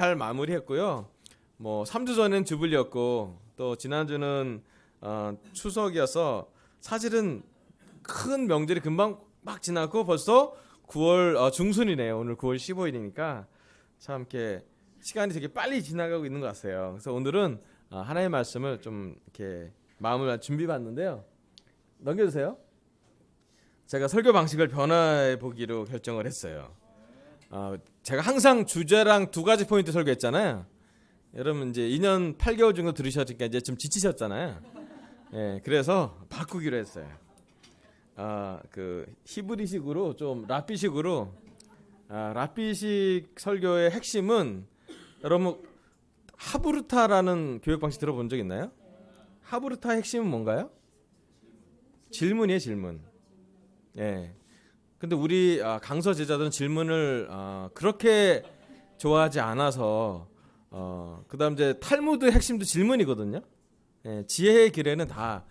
잘 마무리했고요. 뭐 3주 전엔 주불이었고 또 지난주는 추석이어서 사실은 큰 명절이 금방 막 지나고 벌써 9월 중순이네요. 오늘 9월 15일이니까 참 이렇게 시간이 되게 빨리 지나가고 있는 것 같아요. 그래서 오늘은 하나의 말씀을 좀 이렇게 마음을 준비해 봤는데요. 넘겨주세요. 제가 설교 방식을 변화해 보기로 결정을 했어요. 제가 항상 주제랑 두 가지 포인트 설교했잖아요. 여러분 이제 2년 8개월 정도 들으셨으니까 이제 좀 지치셨잖아요. 예, 그래서 바꾸기로 했어요. 그 히브리식으로 좀 랍비식으로 랍비식 설교의 핵심은 여러분 하브르타라는 교육 방식 들어본 적 있나요? 하브르타 핵심은 뭔가요? 질문이에요, 질문. 예. 근데 우리 강서 제자들은 질문을 그렇게 좋아하지 않아서 그다음 이제 탈무드 핵심도 질문이거든요. 예, 지혜의 길에는 다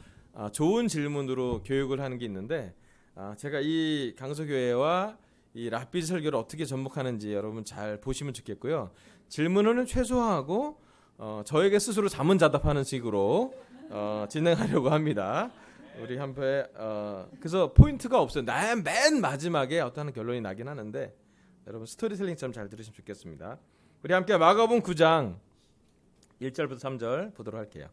좋은 질문으로 교육을 하는 게 있는데 제가 이 강서교회와 이 랍비 설교를 어떻게 접목하는지 여러분 잘 보시면 좋겠고요. 질문은 최소화하고 저에게 스스로 자문자답하는 식으로 진행하려고 합니다. 우리 한편에 그래서 포인트가 없어요. 맨 마지막에 어떤 결론이 나긴 하는데 여러분 스토리텔링처럼 잘 들으시면 좋겠습니다. 우리 함께 마가복음 9장 1절부터 3절 보도록 할게요.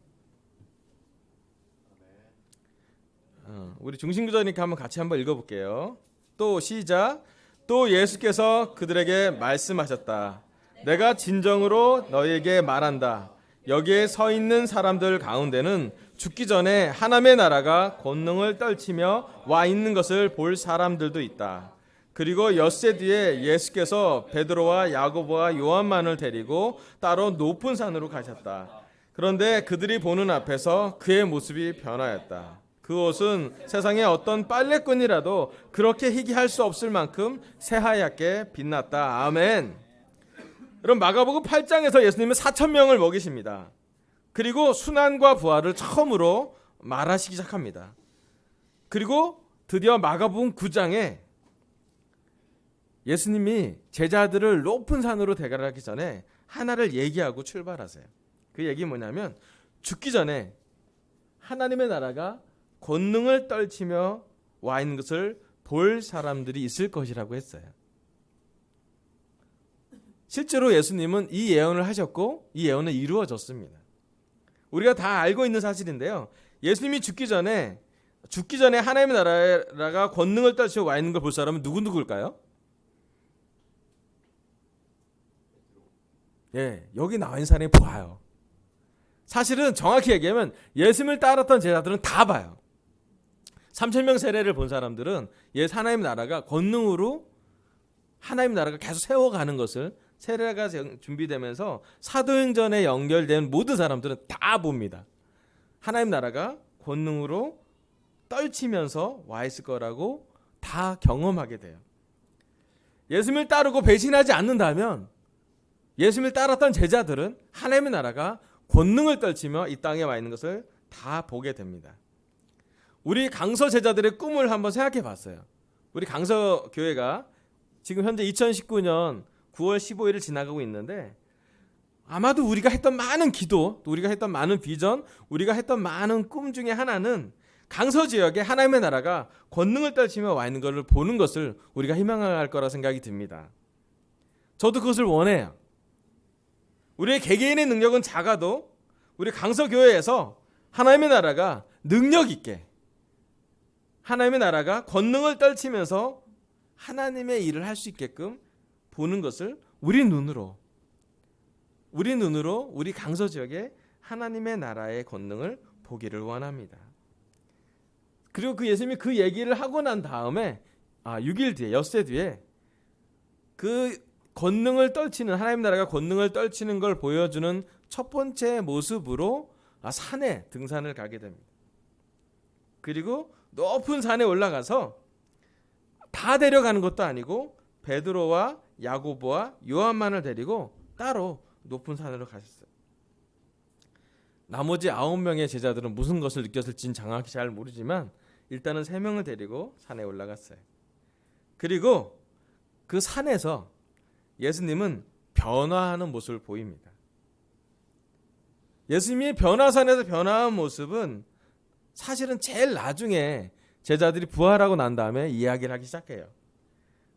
우리 중심구절이니까 한번 같이 한번 읽어볼게요. 또 시작. 또 예수께서 그들에게 말씀하셨다. 내가 진정으로 너희에게 말한다. 여기에 서 있는 사람들 가운데는 죽기 전에 하나님의 나라가 권능을 떨치며 와 있는 것을 볼 사람들도 있다. 그리고 엿새 뒤에 예수께서 베드로와 야고보와 요한만을 데리고 따로 높은 산으로 가셨다. 그런데 그들이 보는 앞에서 그의 모습이 변하였다. 그 옷은 세상에 어떤 빨래끈이라도 그렇게 희귀할 수 없을 만큼 새하얗게 빛났다. 아멘. 그럼 마가복음 8장에서 예수님은 4,000명을 먹이십니다. 그리고 순환과 부활을 처음으로 말하시기 시작합니다. 그리고 드디어 마가복음 9장에 예수님이 제자들을 높은 산으로 데려가기 전에 하나를 얘기하고 출발하세요. 그 얘기는 뭐냐면 죽기 전에 하나님의 나라가 권능을 떨치며 와 있는 것을 볼 사람들이 있을 것이라고 했어요. 실제로 예수님은 이 예언을 하셨고 이 예언은 이루어졌습니다. 우리가 다 알고 있는 사실인데요. 예수님이 죽기 전에 하나님의 나라가 권능을 떨치며 와 있는 걸 볼 사람은 누구일까요? 예, 여기 나와 있는 사람이 봐요. 사실은 정확히 얘기하면 예수님을 따랐던 제자들은 다 봐요. 3,000명 세례를 본 사람들은 하나님의 나라가 권능으로 하나님의 나라가 계속 세워가는 것을 세례가 준비되면서 사도행전에 연결된 모든 사람들은 다 봅니다. 하나님 나라가 권능으로 떨치면서 와 있을 거라고 다 경험하게 돼요. 예수님을 따르고 배신하지 않는다면 예수님을 따랐던 제자들은 하나님의 나라가 권능을 떨치며 이 땅에 와 있는 것을 다 보게 됩니다. 우리 강서 제자들의 꿈을 한번 생각해 봤어요. 우리 강서 교회가 지금 현재 2019년 9월 15일을 지나가고 있는데 아마도 우리가 했던 많은 기도, 우리가 했던 많은 비전, 우리가 했던 많은 꿈 중에 하나는 강서 지역에 하나님의 나라가 권능을 떨치며 와 있는 것을 보는 것을 우리가 희망할 거라 생각이 듭니다. 저도 그것을 원해요. 우리의 개개인의 능력은 작아도 우리 강서 교회에서 하나님의 나라가 능력 있게 하나님의 나라가 권능을 떨치면서 하나님의 일을 할 수 있게끔 보는 것을 우리 눈으로 우리 강서 지역에 하나님의 나라의 권능을 보기를 원합니다. 그리고 그 예수님이 그 얘기를 하고 난 다음에 6일 뒤에 엿새 뒤에 그 권능을 떨치는 하나님 나라가 권능을 떨치는 걸 보여주는 첫 번째 모습으로 산에 등산을 가게 됩니다. 그리고 높은 산에 올라가서 다 데려가는 것도 아니고 베드로와 야고보와 요한만을 데리고 따로 높은 산으로 가셨어요. 나머지 9명의 제자들은 무슨 것을 느꼈을지는 정확히 잘 모르지만 일단은 3명을 데리고 산에 올라갔어요. 그리고 그 산에서 예수님은 변화하는 모습을 보입니다. 예수님이 변화산에서 변화한 모습은 사실은 제일 나중에 제자들이 부활하고 난 다음에 이야기를 하기 시작해요.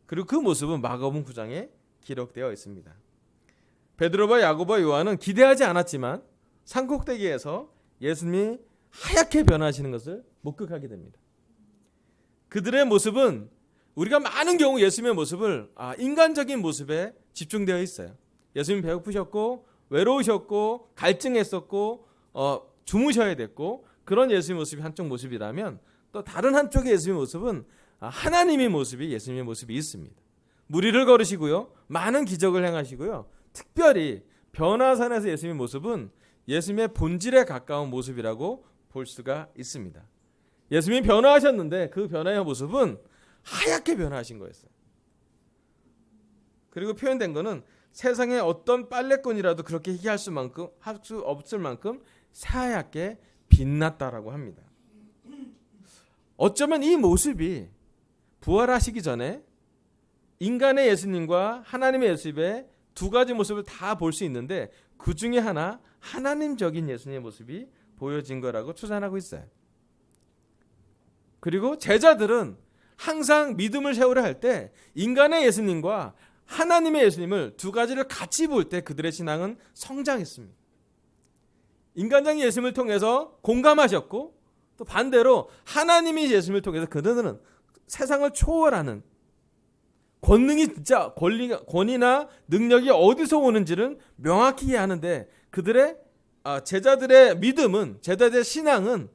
그리고 그 모습은 마가복음 9장에 기록되어 있습니다. 베드로와 야고보와 요한은 기대하지 않았지만 산꼭대기에서 예수님이 하얗게 변하시는 것을 목격하게 됩니다. 그들의 모습은 우리가 많은 경우 예수님의 모습을 인간적인 모습에 집중되어 있어요. 예수님 배고프셨고 외로우셨고 갈증했었고 주무셔야 됐고 그런 예수님의 모습이 한쪽 모습이라면 또 다른 한쪽의 예수님의 모습은 하나님의 모습이 예수님의 모습이 있습니다. 무리를 걸으시고요. 많은 기적을 행하시고요. 특별히 변화산에서 예수님의 모습은 예수님의 본질에 가까운 모습이라고 볼 수가 있습니다. 예수님이 변화하셨는데 그 변화의 모습은 하얗게 변화하신 거였어요. 그리고 표현된 거는 세상에 어떤 빨래꾼이라도 그렇게 희귀할 수 없을 만큼 새하얗게 빛났다라고 합니다. 어쩌면 이 모습이 부활하시기 전에 인간의 예수님과 하나님의 예수님의 두 가지 모습을 다 볼 수 있는데 그 중에 하나 하나님적인 예수님의 모습이 보여진 거라고 추산하고 있어요. 그리고 제자들은 항상 믿음을 세우려 할 때 인간의 예수님과 하나님의 예수님을 두 가지를 같이 볼 때 그들의 신앙은 성장했습니다. 인간적인 예수님을 통해서 공감하셨고 또 반대로 하나님의 예수님을 통해서 그들은 세상을 초월하는 권능이 진짜 권위나 능력이 어디서 오는지를 명확히 이해하는데 그들의 제자들의 믿음은 제자들의 신앙은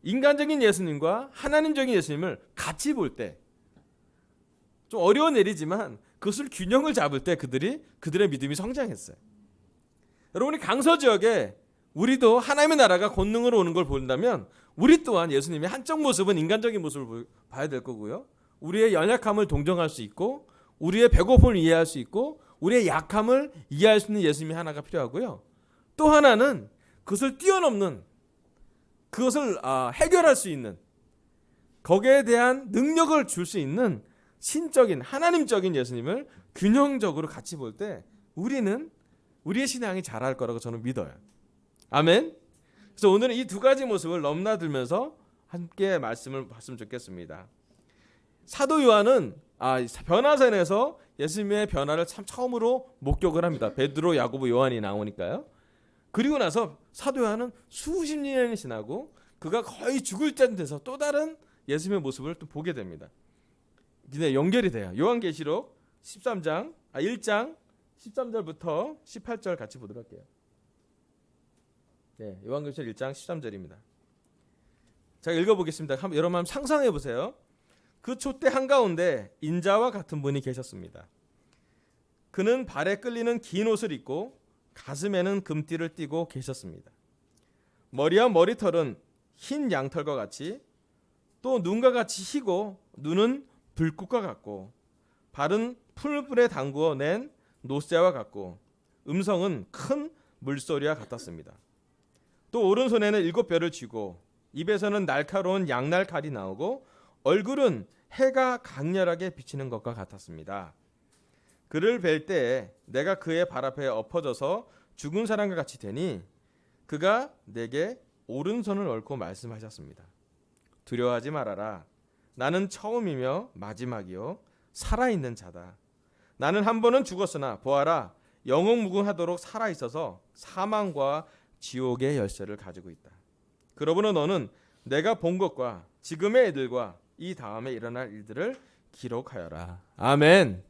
인간적인 예수님과 하나님적인 예수님을 같이 볼 때 좀 어려운 일이지만 그것을 균형을 잡을 때 그들의 믿음이 성장했어요. 여러분이 강서 지역에 우리도 하나님의 나라가 권능으로 오는 걸 본다면 우리 또한 예수님의 한쪽 모습은 인간적인 모습을 봐야 될 거고요. 우리의 연약함을 동정할 수 있고 우리의 배고픔을 이해할 수 있고 우리의 약함을 이해할 수 있는 예수님이 하나가 필요하고요. 또 하나는 그것을 뛰어넘는 그것을 해결할 수 있는 거기에 대한 능력을 줄 수 있는 신적인 하나님적인 예수님을 균형적으로 같이 볼 때 우리는 우리의 신앙이 자랄 거라고 저는 믿어요. 아멘. 그래서 오늘은 이 두 가지 모습을 넘나들면서 함께 말씀을 봤으면 좋겠습니다. 사도 요한은 변화산에서 예수님의 변화를 참 처음으로 목격을 합니다. 베드로, 야고보, 요한이 나오니까요. 그리고 나서 사도 요한은 수십 년이 지나고 그가 거의 죽을 때 돼서 또 다른 예수님의 모습을 또 보게 됩니다. 근데 연결이 돼요. 요한계시록 1장 13절부터 18절 같이 보도록 할게요. 네, 요한계시록 1장 13절입니다. 제가 읽어보겠습니다. 여러분 한번 상상해 보세요. 그 촛대 한가운데 인자와 같은 분이 계셨습니다. 그는 발에 끌리는 긴 옷을 입고 가슴에는 금띠를 띠고 계셨습니다. 머리와 머리털은 흰 양털과 같이 또 눈과 같이 희고 눈은 불꽃과 같고 발은 풀불에 담그어 낸 노새와 같고 음성은 큰 물소리와 같았습니다. 또 오른손에는 7벼를 쥐고 입에서는 날카로운 양날 칼이 나오고 얼굴은 해가 강렬하게 비치는 것과 같았습니다. 그를 뵐 때에 내가 그의 발 앞에 엎어져서 죽은 사람과 같이 되니 그가 내게 오른손을 얹고 말씀하셨습니다. 두려워하지 말아라. 나는 처음이며 마지막이요 살아있는 자다. 나는 한 번은 죽었으나 보아라 영원무궁하도록 살아있어서 사망과 지옥의 열쇠를 가지고 있다. 그러므로 너는 내가 본 것과 지금의 일들과 이 다음에 일어날 일들을 기록하여라. 아멘.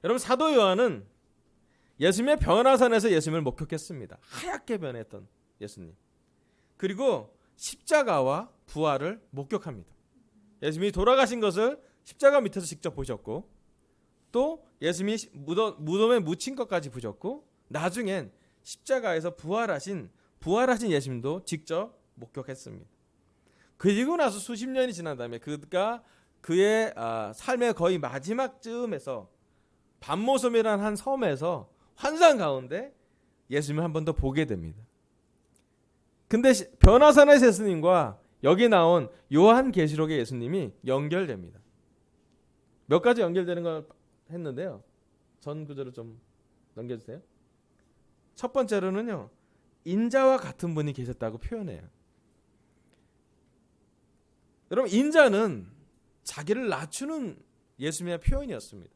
여러분 사도 요한은 예수님의 변화산에서 예수님을 목격했습니다. 하얗게 변했던 예수님. 그리고 십자가와 부활을 목격합니다. 예수님이 돌아가신 것을 십자가 밑에서 직접 보셨고 또 예수님이 무덤에 묻힌 것까지 보셨고 나중엔 십자가에서 부활하신 예수님도 직접 목격했습니다. 그리고 나서 수십 년이 지난 다음에 그가 그의 삶의 거의 마지막쯤에서 반모섬이라는 한 섬에서 환상 가운데 예수님을 한 번 더 보게 됩니다. 근데 변화산의 예수님과 여기 나온 요한계시록의 예수님이 연결됩니다. 몇 가지 연결되는 걸 했는데요. 전 구절을 좀 넘겨주세요. 첫 번째로는요, 인자와 같은 분이 계셨다고 표현해요. 여러분, 인자는 자기를 낮추는 예수님의 표현이었습니다.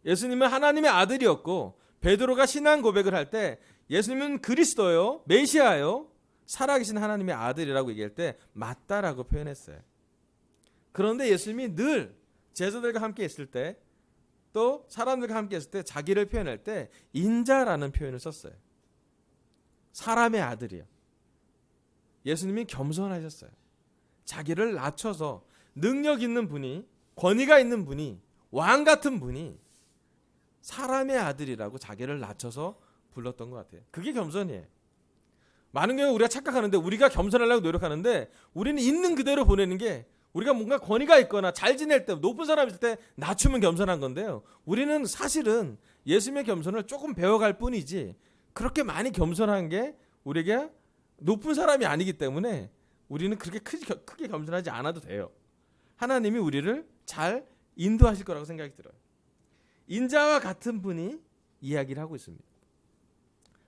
예수님은 하나님의 아들이었고, 베드로가 신앙 고백을 할 때 예수님은 그리스도요, 메시아요, 살아계신 하나님의 아들이라고 얘기할 때 맞다라고 표현했어요. 그런데 예수님이 늘 제자들과 함께 있을 때, 또 사람들과 함께 있을 때 자기를 표현할 때 인자라는 표현을 썼어요. 사람의 아들이요. 예수님이 겸손하셨어요. 자기를 낮춰서 능력 있는 분이, 권위가 있는 분이, 왕 같은 분이 사람의 아들이라고 자기를 낮춰서 불렀던 것 같아요. 그게 겸손이에요. 많은 경우 우리가 착각하는데, 우리가 겸손하려고 노력하는데 우리는 있는 그대로 보내는 게, 우리가 뭔가 권위가 있거나 잘 지낼 때, 높은 사람이 있을 때 낮추면 겸손한 건데요, 우리는 사실은 예수님의 겸손을 조금 배워갈 뿐이지 그렇게 많이 겸손한 게 우리에게 높은 사람이 아니기 때문에 우리는 그렇게 크게 겸손하지 않아도 돼요. 하나님이 우리를 잘 인도하실 거라고 생각이 들어요. 인자와 같은 분이 이야기를 하고 있습니다.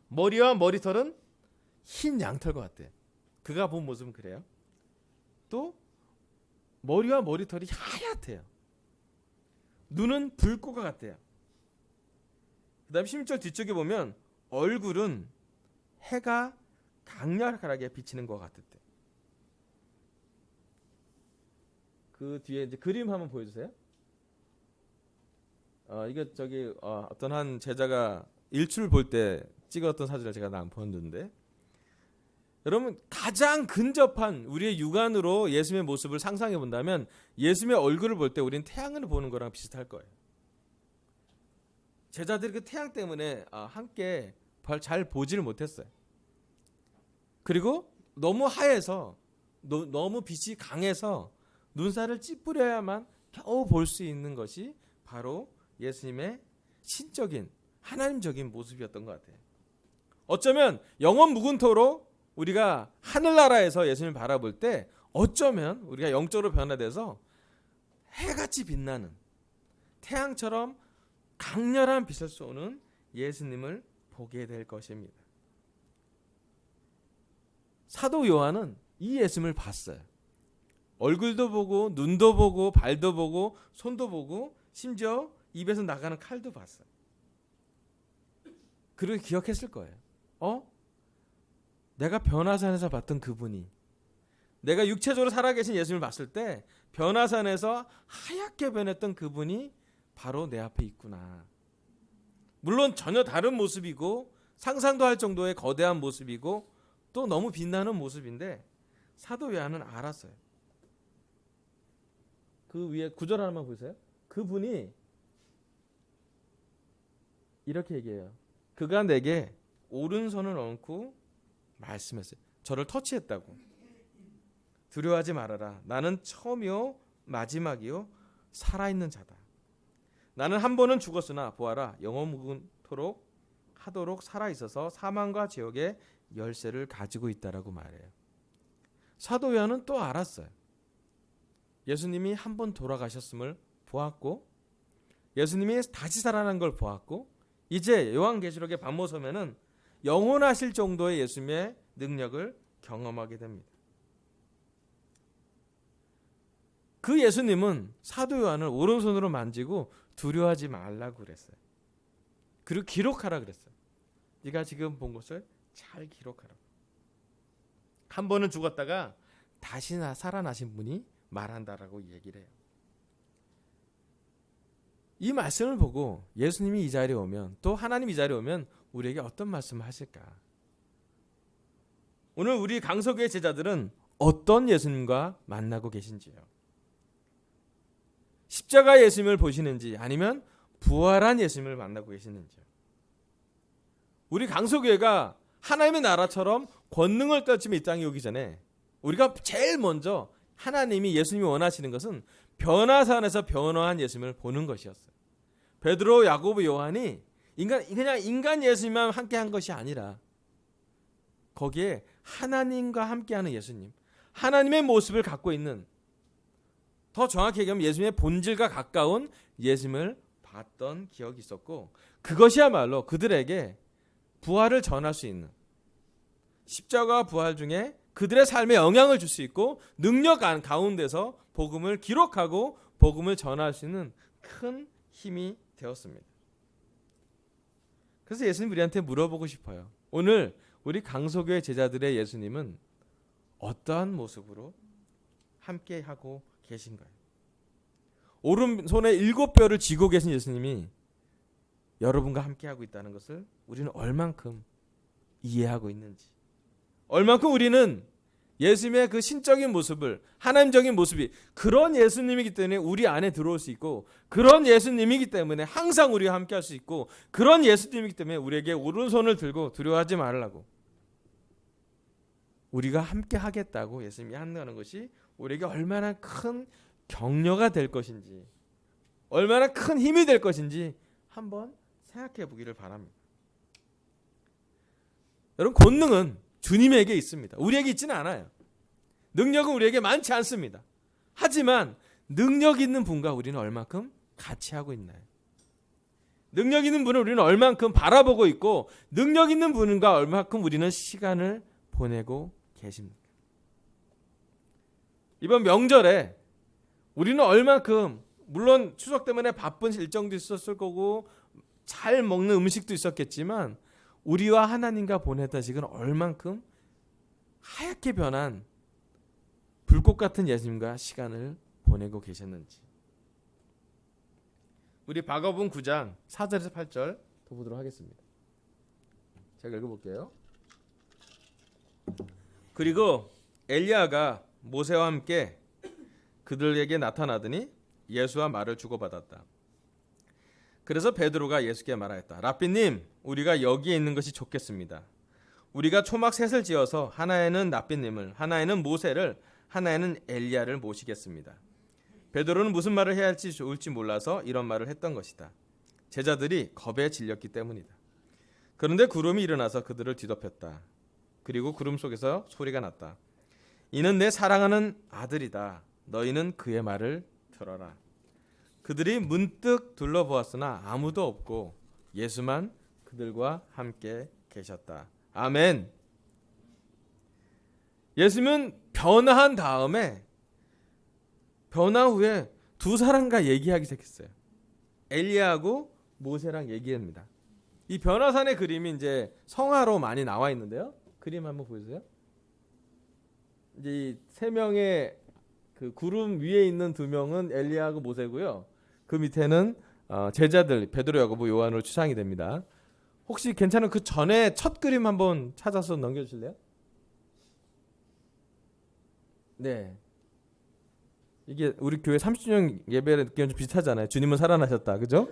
머리와 머리털은 흰 양털과 같아요. 그가 본 모습은 그래요. 또 머리와 머리털이 하얗대요. 눈은 불꽃과 같대요. 그 다음 16절 뒤쪽에 보면 얼굴은 해가 강렬하게 비치는 것 같았대. 그 뒤에 이제 그림 한번 보여주세요. 이게 어떤 한 제자가 일출 볼 때 찍었던 사진을 제가 안 보였는데, 여러분, 가장 근접한 우리의 육안으로 예수님의 모습을 상상해 본다면 예수님의 얼굴을 볼 때 우리는 태양을 보는 거랑 비슷할 거예요. 제자들이 그 태양 때문에 함께 잘 보지를 못했어요. 그리고 너무 하얘서, 너무 빛이 강해서 눈살을 찌푸려야만 겨우 볼 수 있는 것이 바로 예수님의 신적인 하나님적인 모습이었던 것 같아요. 어쩌면 영원 무궁토로 우리가 하늘나라에서 예수님을 바라볼 때 어쩌면 우리가 영적으로 변화돼서 해같이 빛나는, 태양처럼 강렬한 빛을 쏘는 예수님을 보게 될 것입니다. 사도 요한은 이 예수님을 봤어요. 얼굴도 보고, 눈도 보고, 발도 보고, 손도 보고, 심지어 입에서 나가는 칼도 봤어요. 그리고 기억했을 거예요. 내가 변화산에서 봤던 그분이, 내가 육체적으로 살아계신 예수님을 봤을 때 변화산에서 하얗게 변했던 그분이 바로 내 앞에 있구나. 물론 전혀 다른 모습이고 상상도 할 정도의 거대한 모습이고 또 너무 빛나는 모습인데 사도 요한은 알았어요. 그 위에 구절 하나만 보세요. 그분이 이렇게 얘기해요. 그가 내게 오른손을 얹고 말씀했어요. 저를 터치했다고. 두려워하지 말아라. 나는 처음이요 마지막이요 살아있는 자다. 나는 한 번은 죽었으나 보아라, 영원무궁토록 하도록 살아있어서 사망과 지옥의 열쇠를 가지고 있다라고 말해요. 사도 요한은 또 알았어요. 예수님이 한 번 돌아가셨음을 보았고, 예수님이 다시 살아난 걸 보았고, 이제 요한계시록의 반모섬에는 영원하실 정도의 예수님의 능력을 경험하게 됩니다. 그 예수님은 사도 요한을 오른손으로 만지고 두려워하지 말라고 그랬어요. 그리고 기록하라 그랬어요. 네가 지금 본 것을 잘 기록하라. 한 번은 죽었다가 다시 살아나신 분이 말한다라고 얘기를 해요. 이 말씀을 보고 예수님이 이 자리에 오면, 또 하나님 이 자리에 오면 우리에게 어떤 말씀을 하실까? 오늘 우리 강서교회 제자들은 어떤 예수님과 만나고 계신지요? 십자가 예수님을 보시는지 아니면 부활한 예수님을 만나고 계시는지요? 우리 강서교회가 하나님의 나라처럼 권능을 떨치며 이 땅에 오기 전에 우리가 제일 먼저 하나님이, 예수님이 원하시는 것은 변화산에서 변화한 예수님을 보는 것이었어요. 베드로, 야고보, 요한이 그냥 인간 예수님만 함께한 것이 아니라 거기에 하나님과 함께하는 예수님, 하나님의 모습을 갖고 있는, 더 정확히 얘기하면 예수님의 본질과 가까운 예수님을 봤던 기억이 있었고, 그것이야말로 그들에게 부활을 전할 수 있는, 십자가 부활 중에 그들의 삶에 영향을 줄 수 있고 능력 가운데서 복음을 기록하고 복음을 전할 수 있는 큰 힘이 되었습니다. 그래서 예수님 우리한테 물어보고 싶어요. 오늘 우리 강소교회 제자들의 예수님은 어떠한 모습으로 함께하고 계신가요? 오른손에 7뼈를 쥐고 계신 예수님이 여러분과 함께하고 있다는 것을 우리는 얼만큼 이해하고 있는지, 얼만큼 우리는 예수님의 그 신적인 모습을, 하나님적인 모습이 그런 예수님이기 때문에 우리 안에 들어올 수 있고, 그런 예수님이기 때문에 항상 우리와 함께할 수 있고, 그런 예수님이기 때문에 우리에게 오른손을 들고 두려워하지 말라고, 우리가 함께 하겠다고 예수님이 한다는 것이 우리에게 얼마나 큰 격려가 될 것인지, 얼마나 큰 힘이 될 것인지 한번 생각해 보기를 바랍니다. 여러분, 권능은 주님에게 있습니다. 우리에게 있지는 않아요. 능력은 우리에게 많지 않습니다. 하지만 능력 있는 분과 우리는 얼만큼 같이 하고 있나요? 능력 있는 분을 우리는 얼만큼 바라보고 있고, 능력 있는 분과 얼만큼 우리는 시간을 보내고 계십니까? 이번 명절에 우리는 얼만큼, 물론 추석 때문에 바쁜 일정도 있었을 거고 잘 먹는 음식도 있었겠지만, 우리와 하나님과 보냈던 시간은 얼만큼 하얗게 변한 불꽃 같은 예수님과 시간을 보내고 계셨는지. 우리 마가복음 9장 4절에서 8절 더 보도록 하겠습니다. 제가 읽어볼게요. 그리고 엘리야가 모세와 함께 그들에게 나타나더니 예수와 말을 주고받았다. 그래서 베드로가 예수께 말하였다. 랍비님, 우리가 여기에 있는 것이 좋겠습니다. 우리가 초막 셋을 지어서 하나에는 랍비님을, 하나에는 모세를, 하나에는 엘리야를 모시겠습니다. 베드로는 무슨 말을 해야 할지 좋을지 몰라서 이런 말을 했던 것이다. 제자들이 겁에 질렸기 때문이다. 그런데 구름이 일어나서 그들을 뒤덮였다. 그리고 구름 속에서 소리가 났다. 이는 내 사랑하는 아들이다. 너희는 그의 말을 들어라. 그들이 문득 둘러보았으나 아무도 없고 예수만 그들과 함께 계셨다. 아멘. 예수님은 변화한 다음에, 변화 후에 두 사람과 얘기하기 시작했어요. 엘리야하고 모세랑 얘기합니다. 이 변화산의 그림이 이제 성화로 많이 나와 있는데요. 그림 한번 보여주세요. 이제 이 세 명의 그 구름 위에 있는 두 명은 엘리야하고 모세고요. 그 밑에는 제자들 베드로, 야고보, 요한으로 추상이 됩니다. 혹시 괜찮은 그 전에 첫 그림 한번 찾아서 넘겨주실래요? 네. 이게 우리 교회 30주년 예배의 느낌이 좀 비슷하잖아요. 주님은 살아나셨다, 그죠?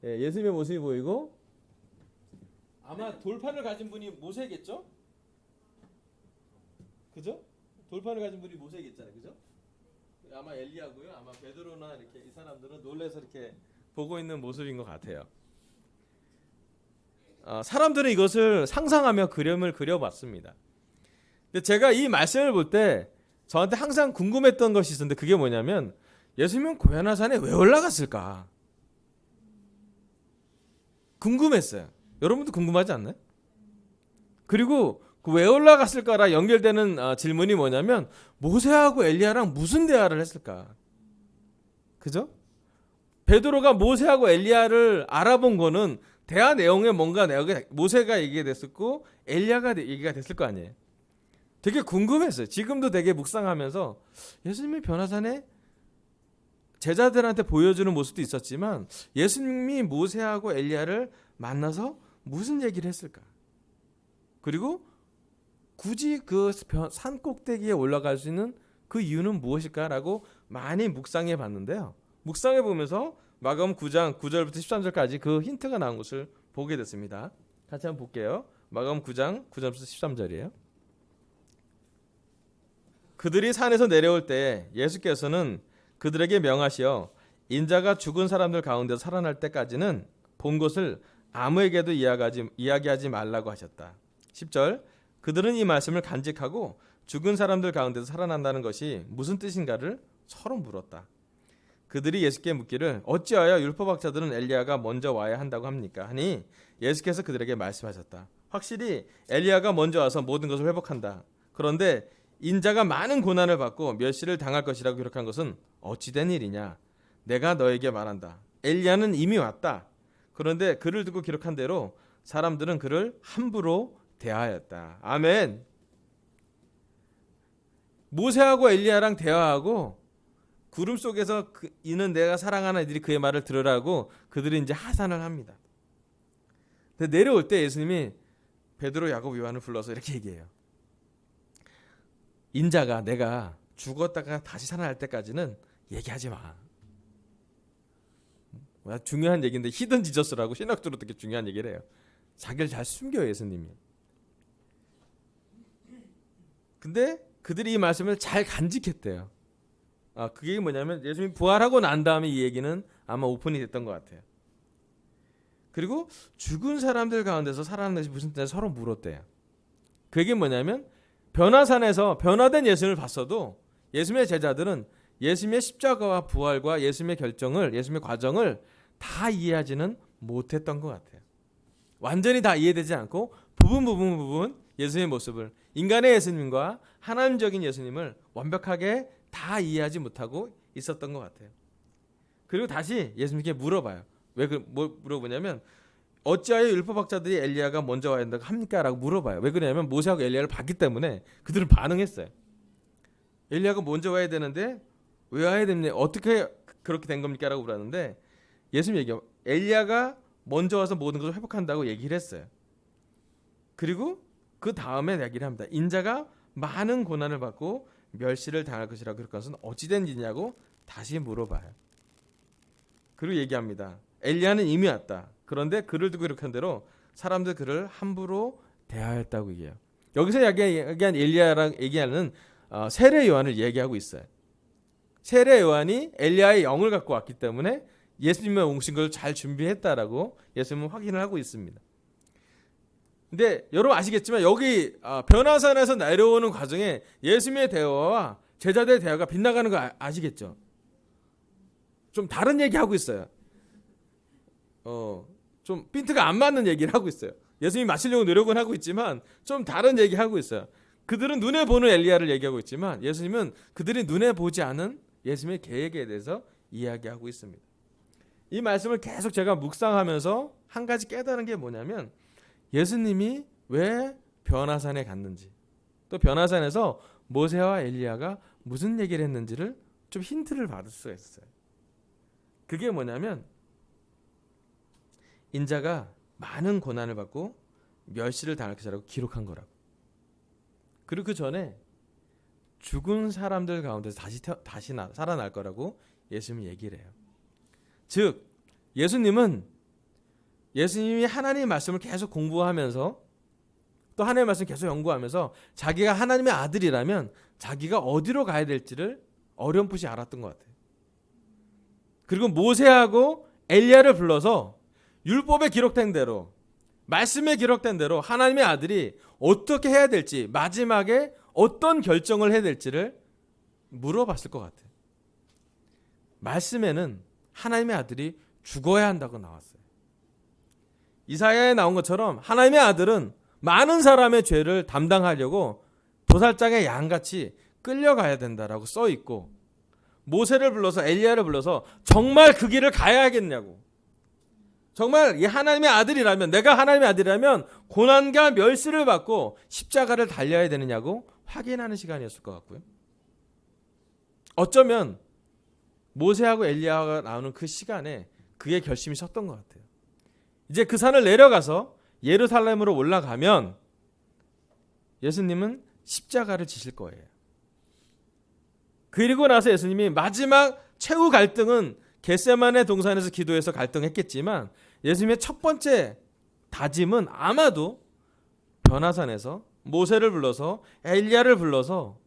예, 예수님의 모습이 보이고, 아마 돌판을 가진 분이 모세겠죠? 그죠? 돌판을 가진 분이 모세겠잖아요, 그죠? 아마 엘리야고요. 아마 베드로나 이렇게 이 사람들은 놀래서 이렇게 보고 있는 모습인 것 같아요. 사람들은 이것을 상상하며 그림을 그려봤습니다. 근데 제가 이 말씀을 볼 때 저한테 항상 궁금했던 것이 있었는데, 그게 뭐냐면 예수님은 고야나산에 왜 올라갔을까? 궁금했어요. 여러분도 궁금하지 않나요? 그리고 그 왜 올라갔을까라 연결되는 질문이 뭐냐면, 모세하고 엘리야랑 무슨 대화를 했을까? 그죠? 베드로가 모세하고 엘리야를 알아본 거는 대화 내용에 뭔가 모세가 얘기가 됐었고 엘리야가 얘기가 됐을 거 아니에요. 되게 궁금했어요. 지금도 되게 묵상하면서 예수님이 변화산에 제자들한테 보여주는 모습도 있었지만, 예수님이 모세하고 엘리야를 만나서 무슨 얘기를 했을까? 그리고 굳이 그 산 꼭대기에 올라갈 수 있는 그 이유는 무엇일까라고 많이 묵상해 봤는데요. 묵상해 보면서 마가복음 9장 9절부터 13절까지 그 힌트가 나온 것을 보게 됐습니다. 같이 한번 볼게요. 마가복음 9장 9절부터 13절이에요. 그들이 산에서 내려올 때 예수께서는 그들에게 명하시어 인자가 죽은 사람들 가운데서 살아날 때까지는 본 것을 아무에게도 이야기하지 말라고 하셨다. 10절. 그들은 이 말씀을 간직하고 죽은 사람들 가운데서 살아난다는 것이 무슨 뜻인가를 서로 물었다. 그들이 예수께 묻기를 어찌하여 율법학자들은 엘리야가 먼저 와야 한다고 합니까? 하니 예수께서 그들에게 말씀하셨다. 확실히 엘리야가 먼저 와서 모든 것을 회복한다. 그런데 인자가 많은 고난을 받고 멸시를 당할 것이라고 기록한 것은 어찌된 일이냐? 내가 너에게 말한다. 엘리야는 이미 왔다. 그런데 그를 두고 기록한 대로 사람들은 그를 함부로 대하였다. 아멘. 모세하고 엘리야랑 대화하고 구름 속에서 이는 내가 사랑하는 이들이 그의 말을 들으라고 그들이 이제 하산을 합니다. 근데 내려올 때 예수님이 베드로, 야고보, 요한을 불러서 이렇게 얘기해요. 인자가 내가 죽었다가 다시 살아날 때까지는 얘기하지 마. 중요한 얘기인데 히든 지저스라고 신학적으로 되게 중요한 얘기를 해요. 자기를 잘 숨겨요, 예수님이. 근데 그들이 이 말씀을 잘 간직했대요. 그게 뭐냐면 예수님이 부활하고 난 다음에 이 얘기는 아마 오픈이 됐던 것 같아요. 그리고 죽은 사람들 가운데서 살아난 것이 무슨 뜻인지 서로 물었대요. 그게 뭐냐면 변화산에서 변화된 예수님을 봤어도 예수님의 제자들은 예수님의 십자가와 부활과 예수님의 결정을, 예수님의 과정을 다 이해하지는 못했던 것 같아요. 완전히 다 이해되지 않고 부분 예수님의 모습을, 인간의 예수님과 하나님적인 예수님을 완벽하게 다 이해하지 못하고 있었던 것 같아요. 그리고 다시 예수님께 물어봐요. 왜 뭐 물어보냐면 어찌하여 율법학자들이 엘리야가 먼저 와야 한다고 합니까? 라고 물어봐요. 왜 그러냐면 모세하고 엘리야를 봤기 때문에 그들은 반응했어요. 엘리야가 먼저 와야 되는데 왜 와야 됩니까? 어떻게 그렇게 된 겁니까? 라고 물었는데 예수님 얘기해요. 엘리야가 먼저 와서 모든 것을 회복한다고 얘기를 했어요. 그리고 그 다음에 얘기를 합니다. 인자가 많은 고난을 받고 멸시를 당할 것이라고 그럴 것은 어찌된 일이냐고 다시 물어봐요. 그리고 얘기합니다. 엘리야는 이미 왔다. 그런데 그를 두고 이렇게 한 대로 사람들 그를 함부로 대하였다고 얘기해요. 여기서 얘기한 엘리야랑 얘기하는 세례 요한을 얘기하고 있어요. 세례 요한이 엘리야의 영을 갖고 왔기 때문에 예수님의 오신 걸 잘 준비했다라고 예수님은 확인을 하고 있습니다. 근데 여러분 아시겠지만 여기 변화산에서 내려오는 과정에 예수님의 대화와 제자들의 대화가 빗나가는 거 아시겠죠? 좀 다른 얘기하고 있어요. 좀 핀트가 안 맞는 얘기를 하고 있어요. 예수님이 마시려고 노력은 하고 있지만 좀 다른 얘기하고 있어요. 그들은 눈에 보는 엘리야를 얘기하고 있지만 예수님은 그들이 눈에 보지 않은 예수님의 계획에 대해서 이야기하고 있습니다. 이 말씀을 계속 제가 묵상하면서 한 가지 깨달은 게 뭐냐면 예수님이 왜 변화산에 갔는지, 또 변화산에서 모세와 엘리야가 무슨 얘기를 했는지를 좀 힌트를 받을 수가 있어요. 그게 뭐냐면 인자가 많은 고난을 받고 멸시를 당할 것이라고 기록한 거라고. 그리고 그 전에 죽은 사람들 가운데서 다시 살아날 거라고 예수님이 얘기를 해요. 즉 예수님이 하나님의 말씀을 계속 공부하면서 또 하나님의 말씀을 계속 연구하면서 자기가 하나님의 아들이라면 자기가 어디로 가야 될지를 어렴풋이 알았던 것 같아요. 그리고 모세하고 엘리야를 불러서 율법에 기록된 대로, 말씀에 기록된 대로 하나님의 아들이 어떻게 해야 될지, 마지막에 어떤 결정을 해야 될지를 물어봤을 것 같아요. 말씀에는 하나님의 아들이 죽어야 한다고 나왔어요. 이사야에 나온 것처럼 하나님의 아들은 많은 사람의 죄를 담당하려고 도살장의 양같이 끌려가야 된다라고 써 있고, 모세를 불러서 엘리야를 불러서 정말 그 길을 가야겠냐고, 정말 이 하나님의 아들이라면, 내가 하나님의 아들이라면 고난과 멸시를 받고 십자가를 달려야 되느냐고 확인하는 시간이었을 것 같고요. 어쩌면 모세하고 엘리야가 나오는 그 시간에 그의 결심이 섰던 것 같아요. 이제 그 산을 내려가서 예루살렘으로 올라가면 예수님은 십자가를 지실 거예요. 그리고 나서 예수님이 마지막 최후 갈등은 겟세마네 동산에서 기도해서 갈등했겠지만 예수님의 첫 번째 다짐은 아마도 변화산에서 모세를 불러서 엘리야를 불러서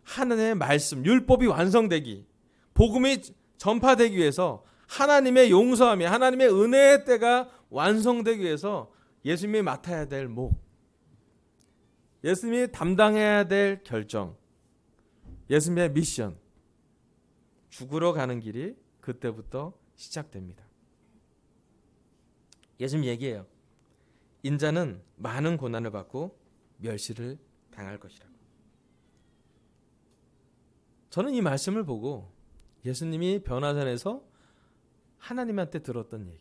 하나님의 말씀, 율법이 완성되기, 복음이 전파되기 위해서 하나님의 용서함이, 하나님의 은혜의 때가 완성되기 위해서 예수님이 맡아야 될 목, 예수님이 담당해야 될 결정, 예수님의 미션, 죽으러 가는 길이 그때부터 시작됩니다. 예수님 얘기해요. 인자는 많은 고난을 받고 멸시를 당할 것이라고. 저는 이 말씀을 보고 예수님이 변화산에서 하나님한테 들었던 얘기,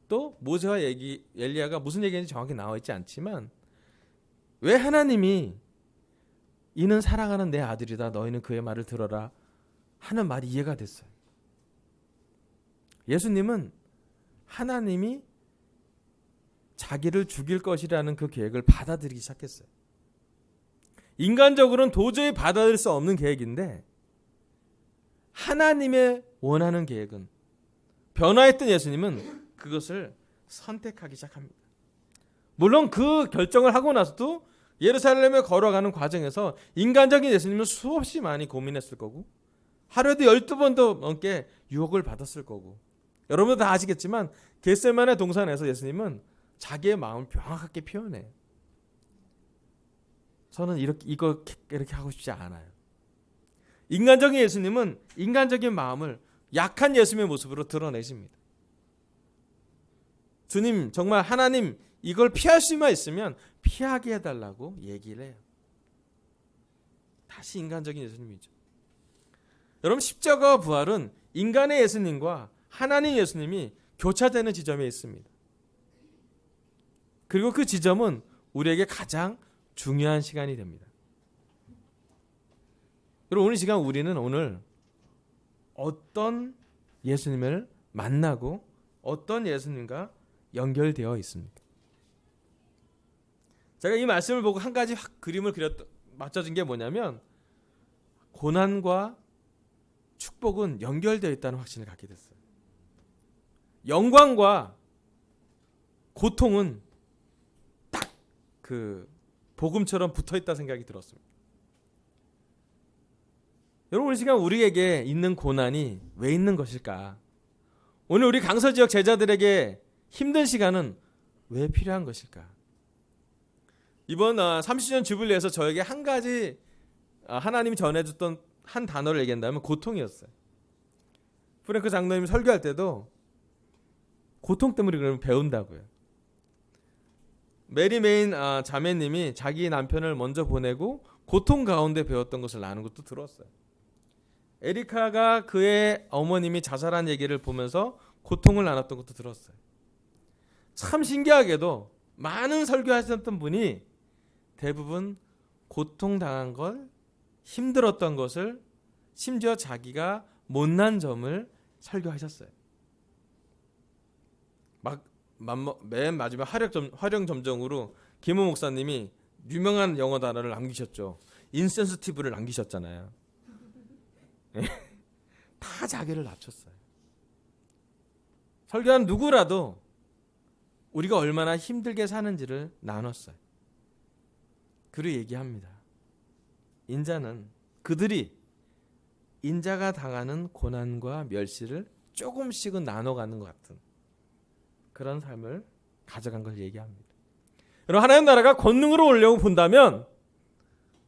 또 모세와 엘리야가 무슨 얘기인지 정확히 나와 있지 않지만 왜 하나님이 이는 사랑하는 내 아들이다 너희는 그의 말을 들어라 하는 말이 이해가 됐어요. 예수님은 하나님이 자기를 죽일 것이라는 그 계획을 받아들이기 시작했어요. 인간적으로는 도저히 받아들일 수 없는 계획인데 하나님의 원하는 계획은, 변화했던 예수님은 그것을 선택하기 시작합니다. 물론 그 결정을 하고 나서도 예루살렘에 걸어가는 과정에서 인간적인 예수님은 수없이 많이 고민했을 거고 하루에도 12번도 넘게 유혹을 받았을 거고, 여러분도 다 아시겠지만 겟세마네 동산에서 예수님은 자기의 마음을 명확하게 표현해요. 저는 이렇게 하고 싶지 않아요. 인간적인 예수님은 인간적인 마음을 약한 예수님의 모습으로 드러내십니다. 주님, 정말 하나님 이걸 피할 수만 있으면 피하게 해달라고 얘기를 해요. 다시 인간적인 예수님이죠. 여러분, 십자가와 부활은 인간의 예수님과 하나님 예수님이 교차되는 지점에 있습니다. 그리고 그 지점은 우리에게 가장 중요한 시간이 됩니다. 여러분, 오늘 시간 우리는 오늘 어떤 예수님을 만나고 어떤 예수님과 연결되어 있습니까? 제가 이 말씀을 보고 한 가지 그림을 맞춰진 게 뭐냐면 고난과 축복은 연결되어 있다는 확신을 갖게 됐어요. 영광과 고통은 딱 그 복음처럼 붙어있다 생각이 들었습니다. 여러분, 이 시간 우리에게 있는 고난이 왜 있는 것일까? 오늘 우리 강서지역 제자들에게 힘든 시간은 왜 필요한 것일까? 이번 30주년 주빌리에서 저에게 한 가지 하나님이 전해줬던 한 단어를 얘기한다면 고통이었어요. 프랭크 장로님이 설교할 때도 고통 때문에 그러면 배운다고요. 메리 메인 자매님이 자기 남편을 먼저 보내고 고통 가운데 배웠던 것을 나눈 것도 들었어요. 에리카가 그의 어머님이 자살한 얘기를 보면서 고통을 나눴던 것도 들었어요. 참 신기하게도 많은 설교하셨던 분이 대부분 고통당한 걸, 힘들었던 것을, 심지어 자기가 못난 점을 설교하셨어요. 맨 마지막 활용점정으로 김호 목사님이 유명한 영어 단어를 남기셨죠. 인센시티브를 남기셨잖아요. 다 자기를 낮췄어요. 설교한 누구라도 우리가 얼마나 힘들게 사는지를 나눴어요. 그리고 얘기합니다. 인자는 그들이 인자가 당하는 고난과 멸시를 조금씩은 나눠가는 것 같은 그런 삶을 가져간 걸 얘기합니다. 여러분, 하나님 나라가 권능으로 오려고 본다면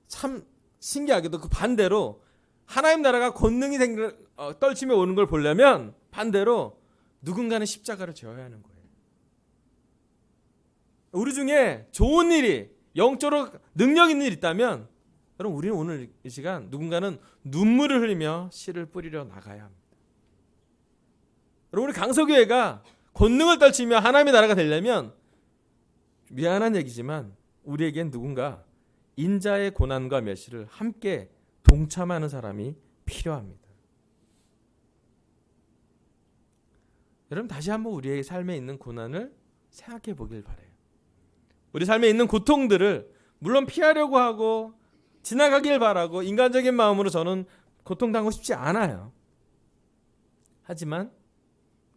참 신기하게도 그 반대로 하나님 나라가 권능이 떨치며 오는 걸 보려면 반대로 누군가는 십자가를 져야 하는 거예요. 우리 중에 좋은 일이, 영적으로 능력 있는 일이 있다면 여러분, 우리는 오늘 이 시간 누군가는 눈물을 흘리며 씨를 뿌리려 나가야 합니다. 여러분, 우리 강서교회가 권능을 떨치며 하나님의 나라가 되려면 미안한 얘기지만 우리에겐 누군가 인자의 고난과 멸시를 함께 동참하는 사람이 필요합니다. 여러분, 다시 한번 우리의 삶에 있는 고난을 생각해 보길 바라요. 우리 삶에 있는 고통들을 물론 피하려고 하고 지나가길 바라고 인간적인 마음으로 저는 고통당하고 싶지 않아요. 하지만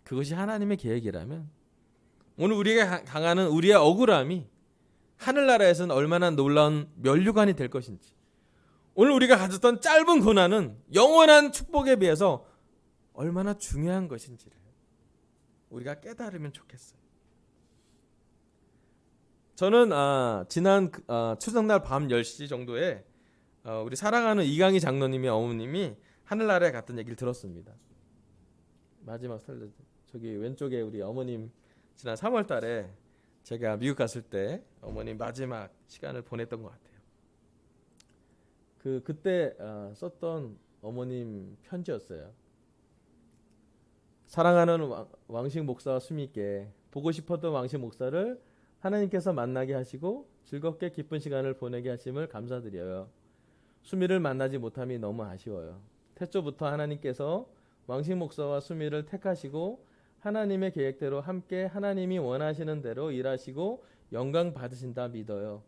그것이 하나님의 계획이라면 오늘 우리가 당하는 우리의 억울함이 하늘나라에서는 얼마나 놀라운 면류관이 될 것인지, 오늘 우리가 가졌던 짧은 고난은 영원한 축복에 비해서 얼마나 중요한 것인지를 우리가 깨달으면 좋겠어요. 저는 지난 추석날 밤 10시 정도에 우리 사랑하는 이강희 장로님의 어머님이 하늘나라에 갔던 얘기를 들었습니다. 마지막 슬라이드. 저기 왼쪽에 우리 어머님 지난 3월 달에 제가 미국 갔을 때 어머님 마지막 시간을 보냈던 것 같아요. 그때 썼던 어머님 편지였어요. 사랑하는 왕식 목사와 수미께 보고 싶었던 왕식 목사를 하나님께서 만나게 하시고 즐겁게 기쁜 시간을 보내게 하심을 감사드려요. 수미를 만나지 못함이 너무 아쉬워요. 태초부터 하나님께서 왕식 목사와 수미를 택하시고 하나님의 계획대로 함께 하나님이 원하시는 대로 일하시고 영광 받으신다 믿어요.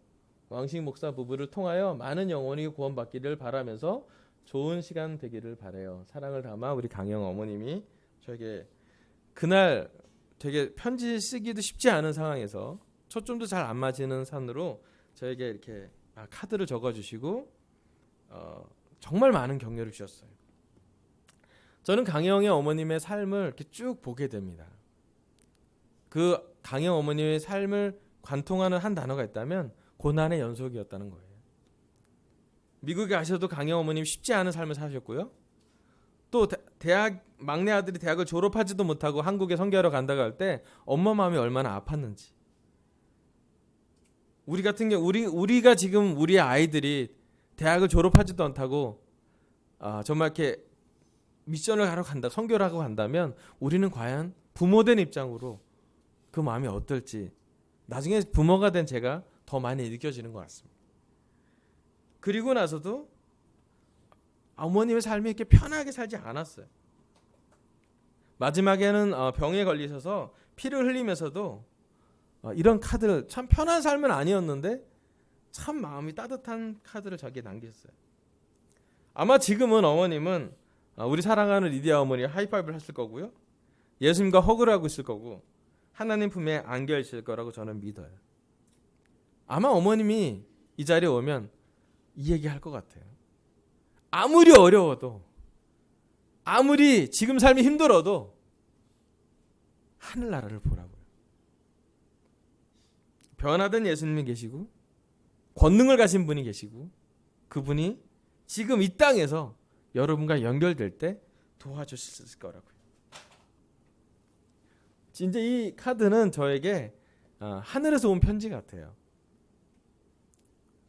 왕식 목사 부부를 통하여 많은 영혼이 구원받기를 바라면서 좋은 시간 되기를 바라요. 사랑을 담아 우리 강영 어머님이 저에게 그날 되게 편지 쓰기도 쉽지 않은 상황에서 초점도 잘 안 맞는 산으로 저에게 이렇게 카드를 적어주시고 정말 많은 격려를 주셨어요. 저는 강영의 어머님의 삶을 이렇게 쭉 보게 됩니다. 그 강영 어머님의 삶을 관통하는 한 단어가 있다면 고난의 연속이었다는 거예요. 미국에 가셔도 강영 어머님 쉽지 않은 삶을 사셨고요. 또 대학 막내 아들이 대학을 졸업하지도 못하고 한국에 선교하러 간다고 할 때 엄마 마음이 얼마나 아팠는지. 우리 같은 경우 우리가 지금 우리 아이들이 대학을 졸업하지도 못하고 정말 이렇게 미션을 하러 간다, 선교를 하고 간다면 우리는 과연 부모된 입장으로 그 마음이 어떨지 나중에 부모가 된 제가 더 많이 느껴지는 것 같습니다. 그리고 나서도 어머님의 삶이 이렇게 편하게 살지 않았어요. 마지막에는 병에 걸리셔서 피를 흘리면서도 이런 카드를, 참 편한 삶은 아니었는데 참 마음이 따뜻한 카드를 저에게 남겼어요. 아마 지금은 어머님은 우리 사랑하는 리디아 어머니 하이파이브를 했을 거고요. 예수님과 허그를 하고 있을 거고 하나님 품에 안겨 있을 거라고 저는 믿어요. 아마 어머님이 이 자리에 오면 이 얘기 할 것 같아요. 아무리 어려워도, 아무리 지금 삶이 힘들어도 하늘나라를 보라고요. 변화된 예수님이 계시고 권능을 가진 분이 계시고 그분이 지금 이 땅에서 여러분과 연결될 때 도와주실 수 있을 거라고요. 진짜 이 카드는 저에게 하늘에서 온 편지 같아요.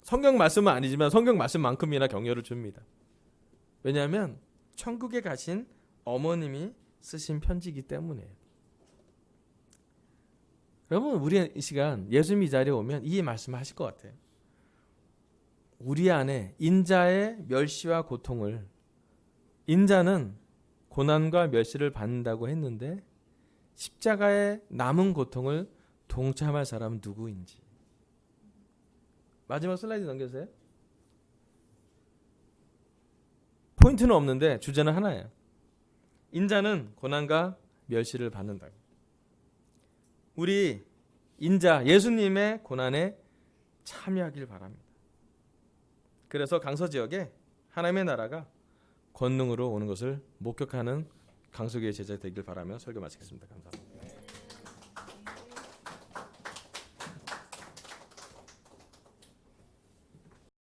성경 말씀은 아니지만 성경 말씀만큼이나 격려를 줍니다. 왜냐하면 천국에 가신 어머님이 쓰신 편지이기 때문이에요. 여러분, 우리 이 시간 예수님 이 자리에 오면 이 말씀을 하실 것 같아요. 우리 안에 인자의 멸시와 고통을, 인자는 고난과 멸시를 받는다고 했는데 십자가의 남은 고통을 동참할 사람은 누구인지. 마지막 슬라이드 넘겨주세요. 포인트는 없는데 주제는 하나예요. 인자는 고난과 멸시를 받는다. 우리 인자 예수님의 고난에 참여하길 바랍니다. 그래서 강서 지역에 하나님의 나라가 권능으로 오는 것을 목격하는 강서교회 제자 되길 바라며 설교 마치겠습니다. 감사합니다.